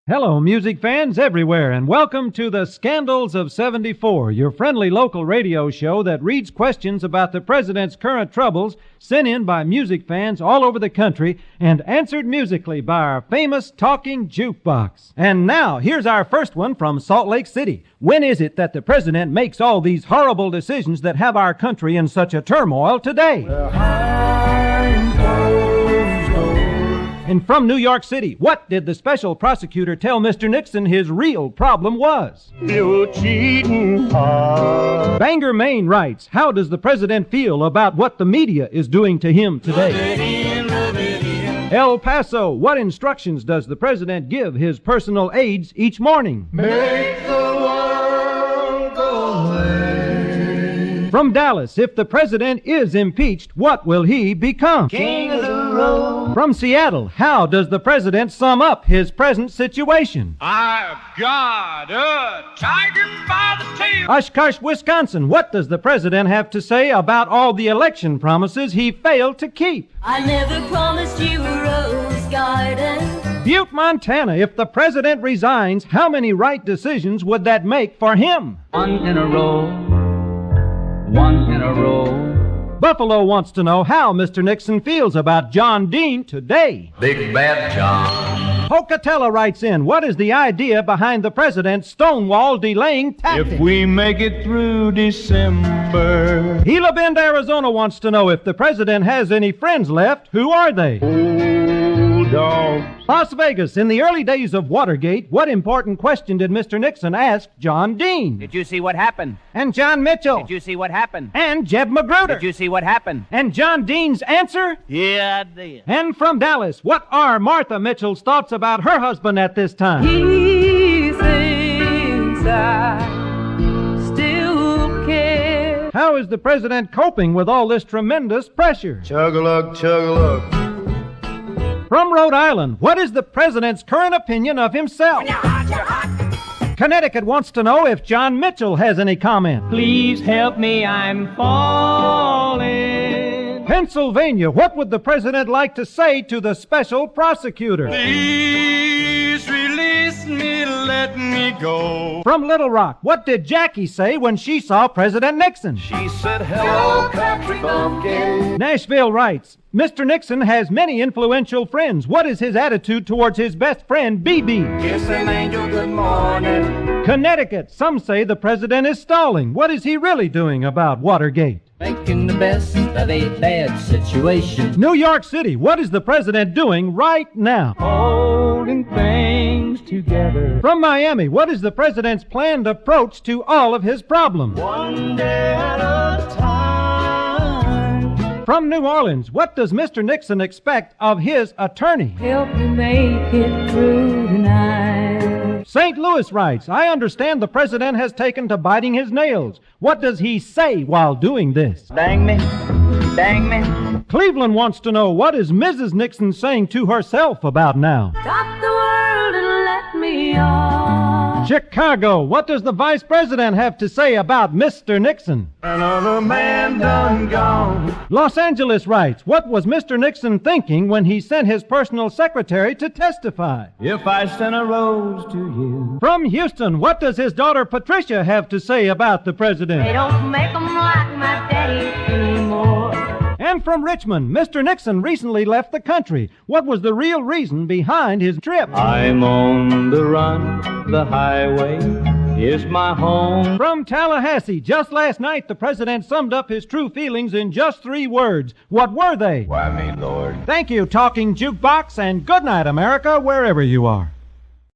Hello, music fans everywhere, and welcome to the Scandals of 74, your friendly local radio show that reads questions about the president's current troubles sent in by music fans all over the country and answered musically by our famous talking jukebox. And now, here's our first one from Salt Lake City. When is it that the president makes all these horrible decisions that have our country in such a turmoil today? And from New York City, what did the special prosecutor tell Mr. Nixon his real problem was? You cheating heart. Bangor, Maine writes, how does the president feel about what the media is doing to him today? El Paso, what instructions does the president give his personal aides each morning? Make the world go away. From Dallas, if the president is impeached, what will he become? King of the road. From Seattle, how does the president sum up his present situation? I've got a tiger by the tail. Oshkosh, Wisconsin, what does the president have to say about all the election promises he failed to keep? I never promised you a rose garden. Butte, Montana, if the president resigns, how many right decisions would that make for him? One in a row. One in a row. Buffalo wants to know how Mr. Nixon feels about John Dean today. Big bad John. Pocatello writes in, what is the idea behind the president's Stonewall delaying tactic? If we make it through December. Gila Bend, Arizona wants to know if the president has any friends left. Who are they? Old dogs. Las Vegas, in the early days of Watergate, what important question did Mr. Nixon ask John Dean? Did you see what happened? And John Mitchell? Did you see what happened? And Jeb Magruder? Did you see what happened? And John Dean's answer? Yeah, I did. And from Dallas, what are Martha Mitchell's thoughts about her husband at this time? He thinks I still care. How is the president coping with all this tremendous pressure? Chug-a-lug, chug-a-lug. From Rhode Island, what is the president's current opinion of himself? Connecticut wants to know if John Mitchell has any comment. Please help me, I'm falling. Pennsylvania, what would the president like to say to the special prosecutor? Please release me, let me go. From Little Rock, what did Jackie say when she saw President Nixon? She said, hello, country bumpkin. Nashville writes, Mr. Nixon has many influential friends. What is his attitude towards his best friend, B.B.? Kiss an angel good morning. Connecticut, some say the president is stalling. What is he really doing about Watergate? Making the best of a bad situation. New York City, what is the president doing right now? Holding things together. From Miami, what is the president's planned approach to all of his problems? One day at a time. From New Orleans, what does Mr. Nixon expect of his attorney? Help you make it through tonight. St. Louis writes, I understand the president has taken to biting his nails. What does he say while doing this? Dang me. Dang me. Cleveland wants to know, what is Mrs. Nixon saying to herself about now? Stop the world and let me off. Chicago, what does the vice president have to say about Mr. Nixon? Another man done gone. Los Angeles writes, what was Mr. Nixon thinking when he sent his personal secretary to testify? If I sent a rose to you. From Houston, what does his daughter Patricia have to say about the president? They don't make 'em like my daddy anymore. And from Richmond, Mr. Nixon recently left the country. What was the real reason behind his trip? I'm on the run, the highway is my home. From Tallahassee, just last night, the president summed up his true feelings in just 3 words. What were they? Why me, Lord? Thank you, Talking Jukebox, and good night, America, wherever you are.